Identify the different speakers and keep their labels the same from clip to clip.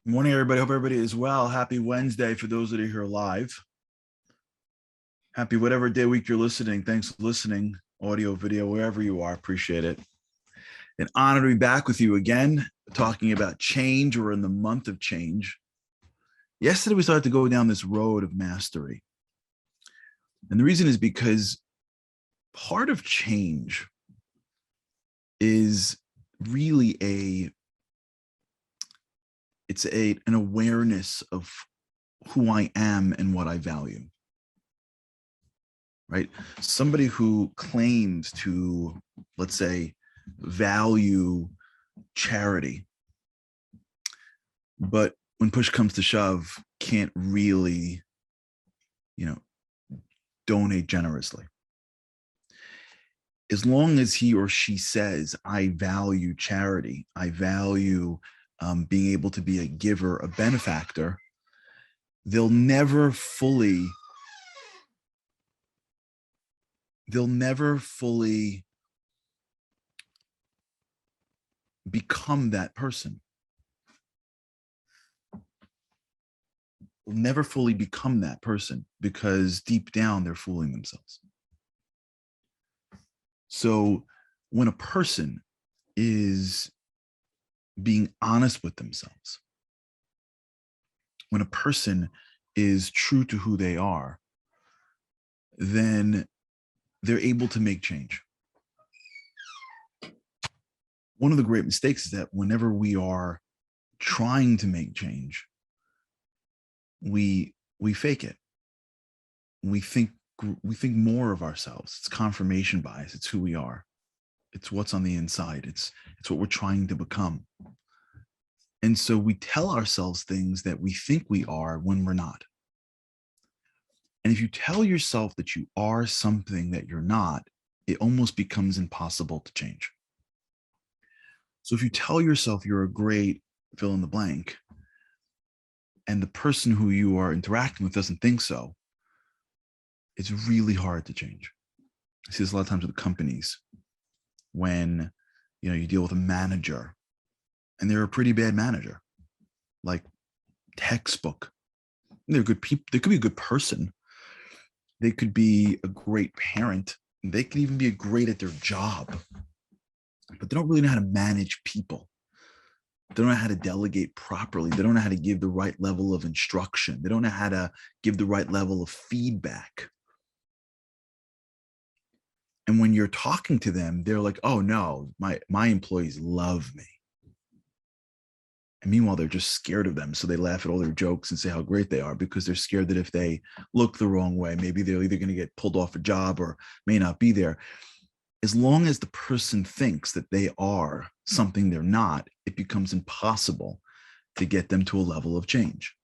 Speaker 1: Morning, everybody. Hope everybody is well. Happy Wednesday for those that are here live. Happy whatever day, week you're listening. Thanks for listening, audio, video, wherever you are. Appreciate it. An honor to be back with you again, talking about change. We're in the month of change. Yesterday, we started to go down this road of mastery. And the reason is because part of change is really an awareness of who I am and what I value. Right? Somebody who claims to, let's say, value charity, but when push comes to shove, can't really, donate generously. As long as he or she says, I value charity, I value being able to be a giver, a benefactor, they'll never fully become that person. Will never fully become that person because deep down they're fooling themselves. So when a person is being honest with themselves, when a person is true to who they are, then they're able to make change. One of the great mistakes is that whenever we are trying to make change, we fake it. We think more of ourselves. It's confirmation bias. It's who we are. It's what's on the inside. It's what we're trying to become. And so we tell ourselves things that we think we are when we're not. And if you tell yourself that you are something that you're not, it almost becomes impossible to change. So if you tell yourself you're a great fill in the blank, and the person who you are interacting with doesn't think so, it's really hard to change. I see this a lot of times with companies when you deal with a manager and they're a pretty bad manager, like textbook. They're good people. They could be a good person. They could be a great parent. They could even be great at their job, but they don't really know how to manage people. They don't know how to delegate properly. They don't know how to give the right level of instruction. They don't know how to give the right level of feedback. And when you're talking to them, they're like, oh no, my employees love me. And meanwhile, they're just scared of them. So they laugh at all their jokes and say how great they are because they're scared that if they look the wrong way, maybe they're either going to get pulled off a job or may not be there. As long as the person thinks that they are something they're not, it becomes impossible to get them to a level of change.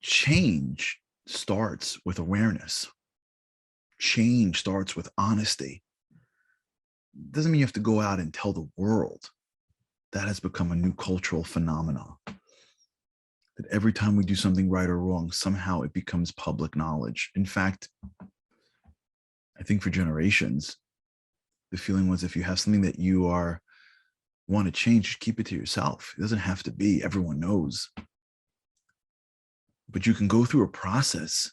Speaker 1: Change starts with awareness. Change starts with honesty. It doesn't mean you have to go out and tell the world. That has become a new cultural phenomenon. That every time we do something right or wrong, somehow it becomes public knowledge. In fact, I think for generations, the feeling was if you have something that you want to change, keep it to yourself. It doesn't have to be, everyone knows. But you can go through a process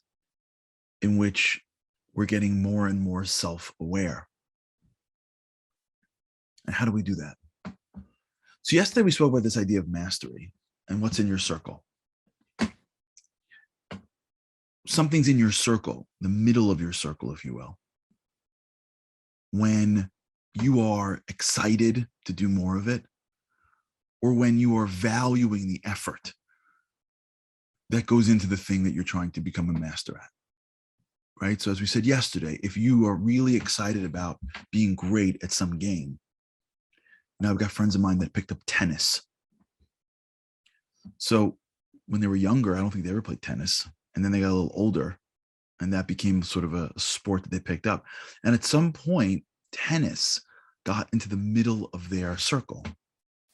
Speaker 1: in which we're getting more and more self-aware. And how do we do that? So yesterday we spoke about this idea of mastery and what's in your circle. Something's in your circle, the middle of your circle, if you will. When you are excited to do more of it, or when you are valuing the effort that goes into the thing that you're trying to become a master at, right? So as we said yesterday, if you are really excited about being great at some game, now I've got friends of mine that picked up tennis. So when they were younger, I don't think they ever played tennis. And then they got a little older and that became sort of a sport that they picked up. And at some point, tennis got into the middle of their circle.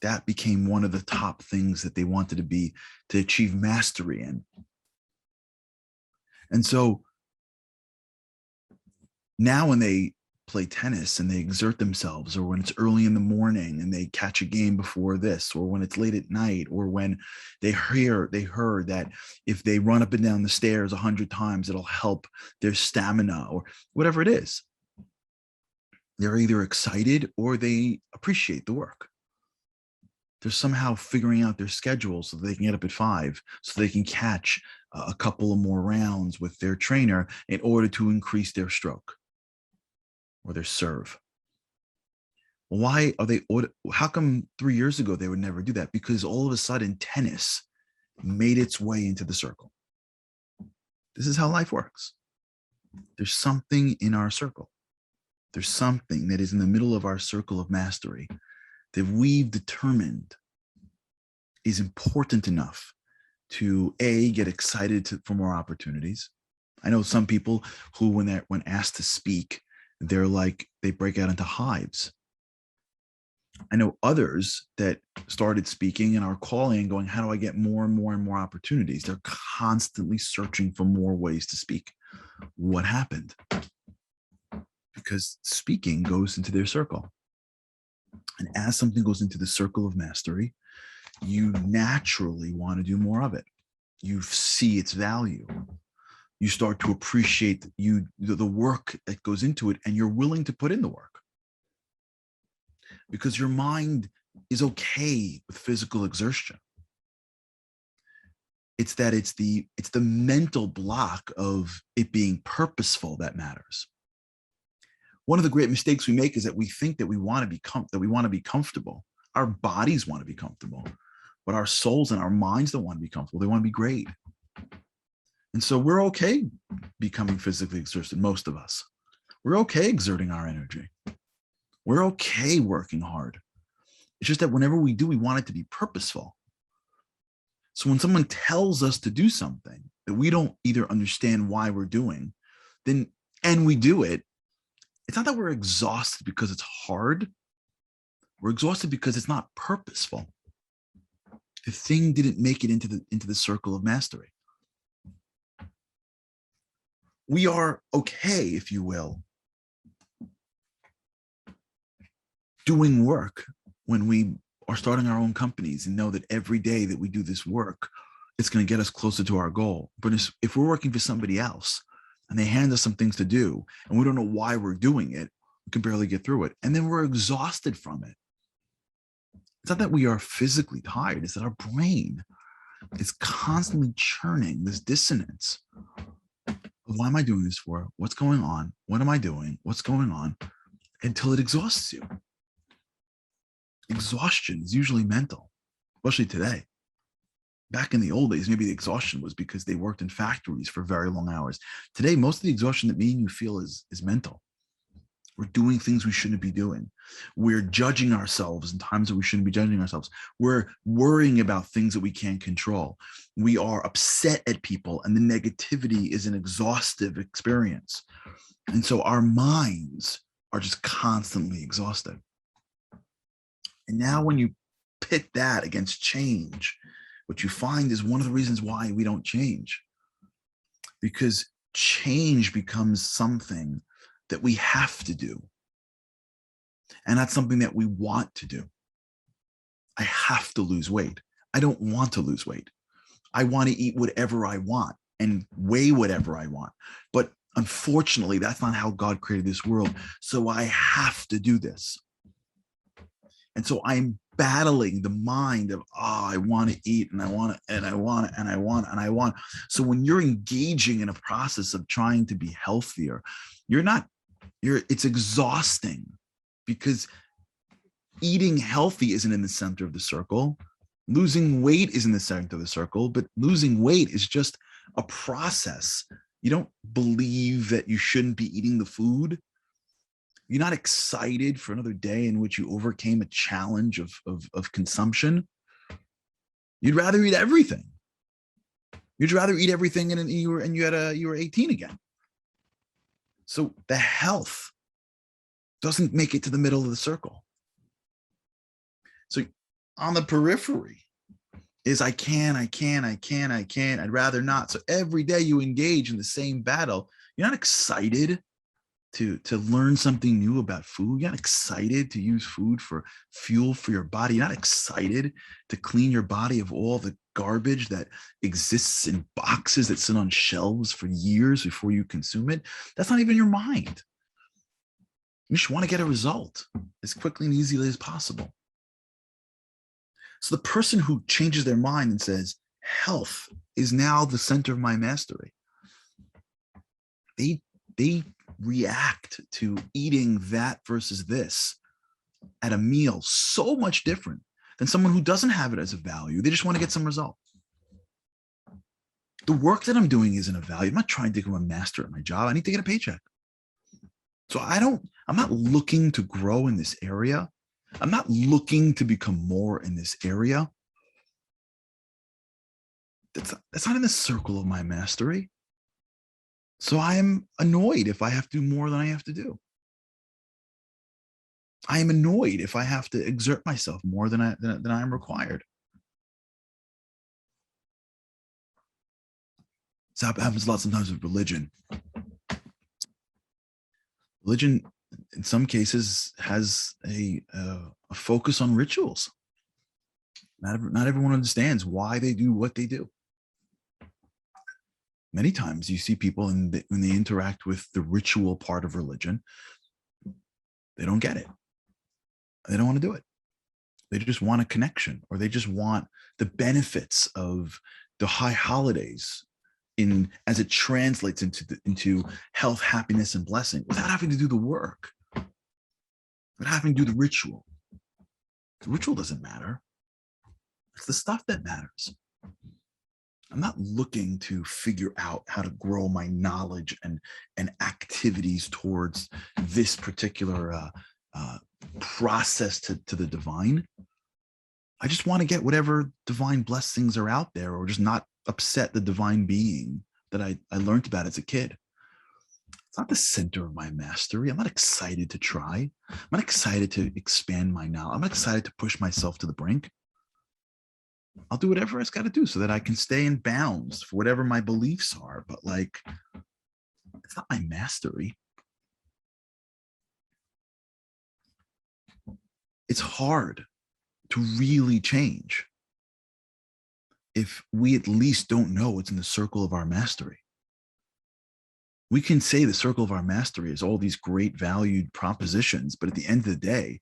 Speaker 1: That became one of the top things that they wanted to achieve mastery in. And so now when they play tennis and they exert themselves, or when it's early in the morning and they catch a game before this, or when it's late at night, or when they heard that if they run up and down the stairs 100 times, it'll help their stamina, or whatever it is. They're either excited or they appreciate the work. They're somehow figuring out their schedule so they can get up at 5, so they can catch a couple of more rounds with their trainer in order to increase their stroke or their serve. Why are they? How come 3 years ago they would never do that? Because all of a sudden tennis made its way into the circle. This is how life works. There's something in our circle. There's something that is in the middle of our circle of mastery that we've determined is important enough to get excited for more opportunities. I know some people who, when asked to speak, they break out into hives. I know others that started speaking and are calling and going, how do I get more and more and more opportunities? They're constantly searching for more ways to speak. What happened? Because speaking goes into their circle. And as something goes into the circle of mastery, you naturally want to do more of it. You see its value. You start to appreciate the work that goes into it, and you're willing to put in the work. Because your mind is okay with physical exertion. It's the mental block of it being purposeful that matters. One of the great mistakes we make is that we think that we want to be comfortable. Our bodies want to be comfortable, but our souls and our minds don't want to be comfortable. They want to be great. And so we're okay becoming physically exhausted, most of us. We're okay exerting our energy. We're okay working hard. It's just that whenever we do, we want it to be purposeful. So when someone tells us to do something that we don't either understand why we're doing, and we do it, it's not that we're exhausted because it's hard. We're exhausted because it's not purposeful. The thing didn't make it into the circle of mastery. We are okay, if you will, doing work when we are starting our own companies and know that every day that we do this work, it's going to get us closer to our goal. But if we're working for somebody else and they hand us some things to do and we don't know why we're doing it, we can barely get through it. And then we're exhausted from it. It's not that we are physically tired. It's that our brain is constantly churning this dissonance. Why am I doing this for? What's going on? What am I doing? What's going on? Until it exhausts you. Exhaustion is usually mental, especially today. Back in the old days, maybe the exhaustion was because they worked in factories for very long hours. Today, most of the exhaustion that me and you feel is mental. We're doing things we shouldn't be doing. We're judging ourselves in times that we shouldn't be judging ourselves. We're worrying about things that we can't control. We are upset at people, and the negativity is an exhaustive experience. And so our minds are just constantly exhausted. And now when you pit that against change, what you find is one of the reasons why we don't change. Because change becomes something that we have to do. And not something that we want to do. I have to lose weight. I don't want to lose weight. I want to eat whatever I want and weigh whatever I want. But unfortunately, that's not how God created this world. So I have to do this. And so I'm battling the mind of, I want to eat and I want to, and I want to, and I want, and I want. So when you're engaging in a process of trying to be healthier, it's exhausting, because eating healthy isn't in the center of the circle. Losing weight is in the center of the circle, but losing weight is just a process. You don't believe that you shouldn't be eating the food. You're not excited for another day in which you overcame a challenge of consumption. You'd rather eat everything. You'd rather eat everything and you were 18 again. So the health doesn't make it to the middle of the circle. So on the periphery is I can, I'd rather not. So every day you engage in the same battle, you're not excited to learn something new about food. You're not excited to use food for fuel for your body. You're not excited to clean your body of all the garbage that exists in boxes that sit on shelves for years before you consume it. That's not even your mind. You just want to get a result as quickly and easily as possible. So the person who changes their mind and says, health is now the center of my mastery, they react to eating that versus this at a meal so much different than someone who doesn't have it as a value. They just want to get some result. The work that I'm doing isn't a value. I'm not trying to become a master at my job. I need to get a paycheck. So I'm not looking to grow in this area. I'm not looking to become more in this area. That's not in the circle of my mastery. So I am annoyed if I have to do more than I have to do. I am annoyed if I have to exert myself more than I am required. So it happens a lot sometimes with religion. Religion, in some cases, has a focus on rituals. Not everyone understands why they do what they do. Many times you see people when they interact with the ritual part of religion, they don't get it. They don't want to do it. They just want a connection, or they just want the benefits of the high holidays as it translates into health, happiness, and blessing without having to do the work, without having to do the ritual. The ritual doesn't matter. It's the stuff that matters. I'm not looking to figure out how to grow my knowledge and activities towards this particular process to the divine. I just want to get whatever divine blessings are out there, or just not upset the divine being that I learned about as a kid. It's not the center of my mastery. I'm not excited to try. I'm not excited to expand my knowledge. I'm not excited to push myself to the brink. I'll do whatever it's got to do so that I can stay in bounds for whatever my beliefs are. But like, it's not my mastery. It's hard to really change if we at least don't know what's in the circle of our mastery. We can say the circle of our mastery is all these great valued propositions, but at the end of the day,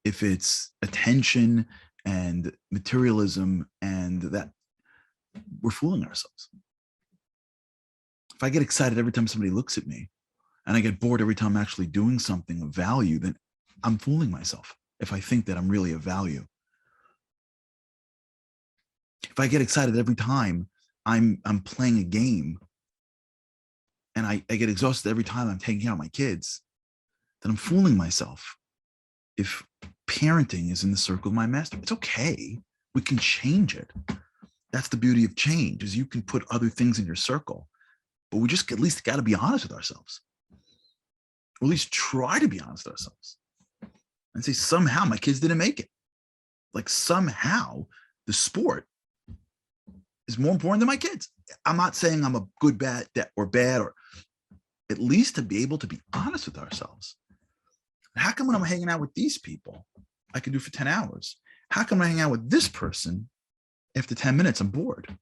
Speaker 1: if it's attention and materialism and that, we're fooling ourselves. If I get excited every time somebody looks at me, and I get bored every time I'm actually doing something of value, then I'm fooling myself if I think that I'm really of value. If I get excited every time I'm playing a game, and I get exhausted every time I'm taking care of my kids, then I'm fooling myself. If parenting is in the circle of my master, it's okay. We can change it. That's the beauty of change, is you can put other things in your circle, but we just at least got to be honest with ourselves, or at least try to be honest with ourselves and say, somehow my kids didn't make it. Like somehow the sport is more important than my kids. I'm not saying I'm a good, bad, or at least to be able to be honest with ourselves. How come when I'm hanging out with these people, I can do for 10 hours? How come when I hang out with this person, after 10 minutes, I'm bored?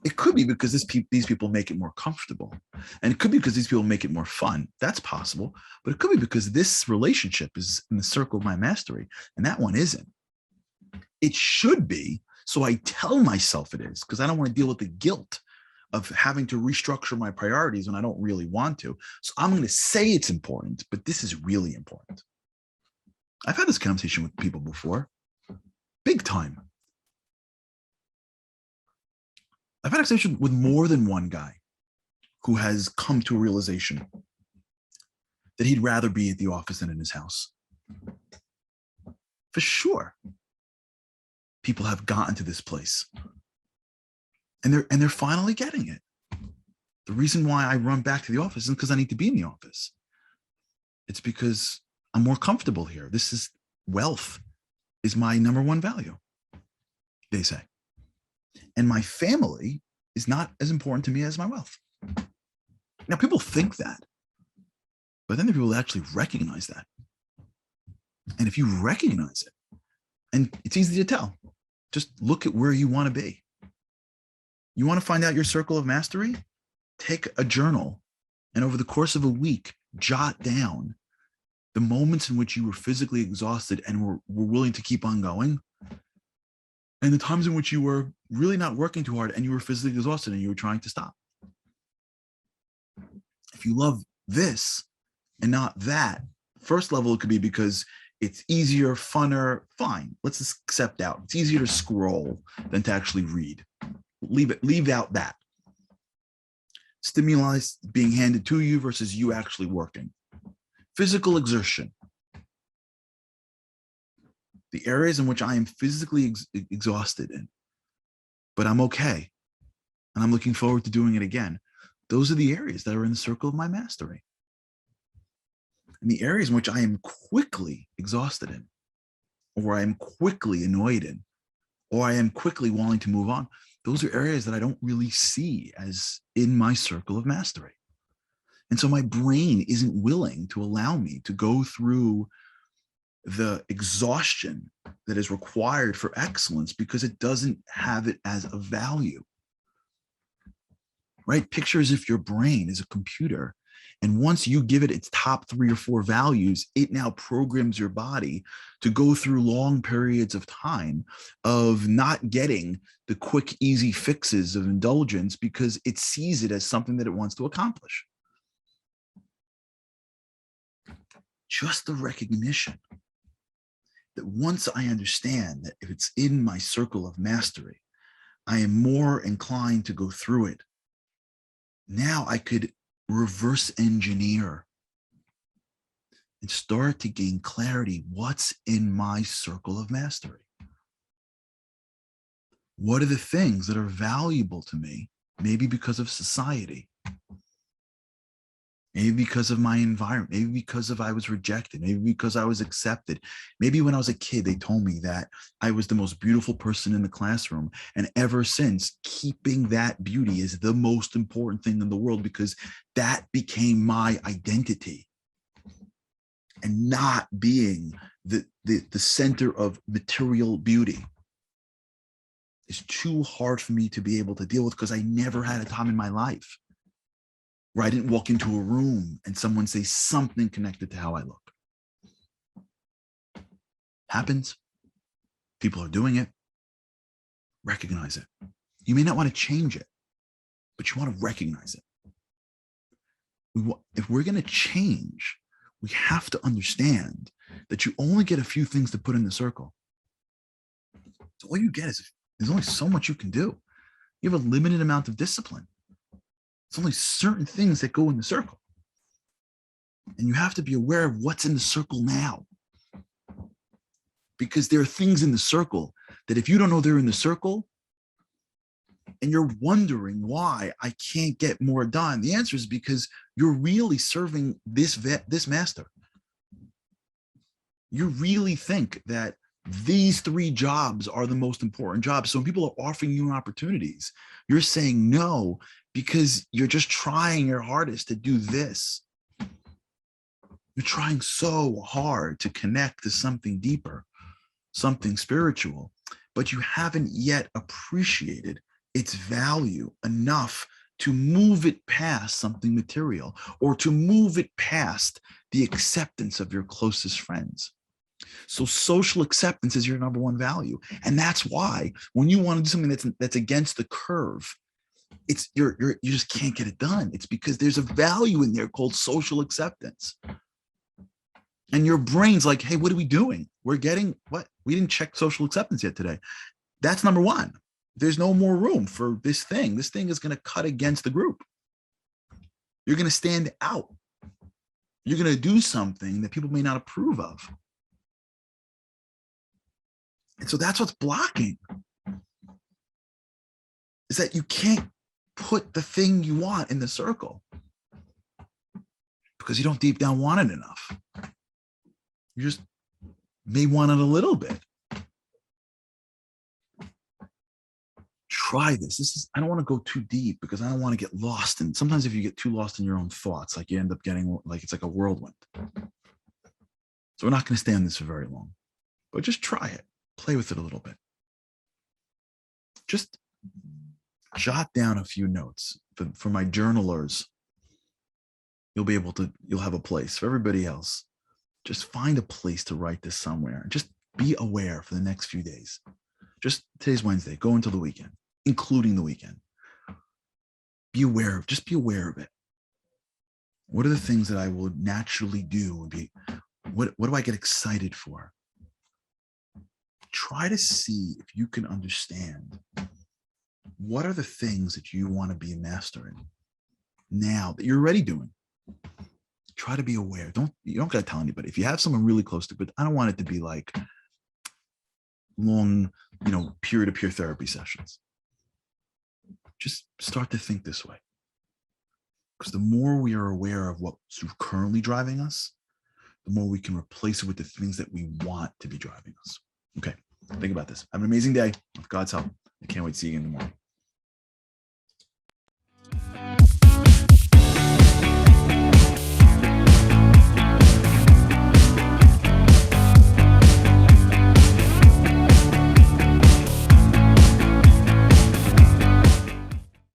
Speaker 1: It could be because these people make it more comfortable. And it could be because these people make it more fun. That's possible. But it could be because this relationship is in the circle of my mastery, and that one isn't. It should be. So I tell myself it is, because I don't want to deal with the guilt of having to restructure my priorities when I don't really want to. So I'm going to say it's important, but this is really important. I've had this conversation with people before, big time. I've had a conversation with more than one guy who has come to a realization that he'd rather be at the office than in his house. For sure. People have gotten to this place, and they're finally getting it. The reason why I run back to the office isn't because I need to be in the office. It's because I'm more comfortable here. This is wealth is my number one value, they say. And my family is not as important to me as my wealth. Now, people think that, But then there are people that actually recognize that. And if you recognize it, and it's easy to tell, just look at where you want to be. You want to find out your circle of mastery? Take a journal and over the course of a week, jot down the moments in which you were physically exhausted and were willing to keep on going, and the times in which you were really not working too hard and you were physically exhausted and you were trying to stop. If you love this and not that, first level, it could be because it's easier, funner, fine. Let's just accept out. It's easier to scroll than to actually read. Leave out that. Stimuli being handed to you versus you actually working. Physical exertion. The areas in which I am physically exhausted in, but I'm okay, and I'm looking forward to doing it again. Those are the areas that are in the circle of my mastery. And the areas in which I am quickly exhausted in, or I am quickly annoyed in, or I am quickly wanting to move on, those are areas that I don't really see as in my circle of mastery. And so my brain isn't willing to allow me to go through the exhaustion that is required for excellence because it doesn't have it as a value. Right? Picture as if your brain is a computer. And once you give it its top 3 or 4 values, it now programs your body to go through long periods of time of not getting the quick, easy fixes of indulgence because it sees it as something that it wants to accomplish. Just the recognition that once I understand that if it's in my circle of mastery, I am more inclined to go through it. Now I could reverse engineer and start to gain clarity. What's in my circle of mastery? What are the things that are valuable to me? Maybe because of society, maybe because of my environment, maybe because of I was rejected, maybe because I was accepted. Maybe when I was a kid, they told me that I was the most beautiful person in the classroom. And ever since, keeping that beauty is the most important thing in the world because that became my identity. And not being the center of material beauty is too hard for me to be able to deal with because I never had a time in my life where I didn't walk into a room and someone say something connected to how I look. Happens. People are doing it. Recognize it. You may not want to change it, but you want to recognize it. If we're going to change, we have to understand that you only get a few things to put in the circle. So all you get is there's only so much you can do. You have a limited amount of discipline. It's only certain things that go in the circle. And you have to be aware of what's in the circle now. Because there are things in the circle that if you don't know they're in the circle and you're wondering why I can't get more done, the answer is because you're really serving this master. You really think that these 3 jobs are the most important jobs. So when people are offering you opportunities, you're saying no because you're just trying your hardest to do this. You're trying so hard to connect to something deeper, something spiritual, but you haven't yet appreciated its value enough to move it past something material or to move it past the acceptance of your closest friends. So social acceptance is your number 1 value. And that's why when you want to do something that's against the curve, it's you just can't get it done. It's because there's a value in there called social acceptance. And your brain's like, hey, what are we doing? We're getting what? We didn't check social acceptance yet today. That's number 1. There's no more room for this thing. This thing is going to cut against the group. You're going to stand out. You're going to do something that people may not approve of. And so that's what's blocking, is that you can't put the thing you want in the circle because you don't deep down want it enough. You just may want it a little bit. try this. I don't want to go too deep because I don't want to get lost. And sometimes if you get too lost in your own thoughts, like you end up getting like, it's like a whirlwind. So we're not going to stay on this for very long, but just try it. Play with it a little bit. Just jot down a few notes. For my journalers, you'll have a place. For everybody else, just find a place to write this somewhere. Just be aware for the next few days. Just today's Wednesday, go into the weekend, including the weekend. Just be aware of it. What are the things that I will naturally do? What do I get excited for? Try to see if you can understand what are the things that you want to be a master in now that you're already doing. Try to be aware. You don't got to tell anybody. If you have someone really close to, but I don't want it to be like long, peer-to-peer therapy sessions. Just start to think this way. Because the more we are aware of what's currently driving us, the more we can replace it with the things that we want to be driving us. Okay, think about this. Have an amazing day. With God's help, I can't wait to see you in the morning.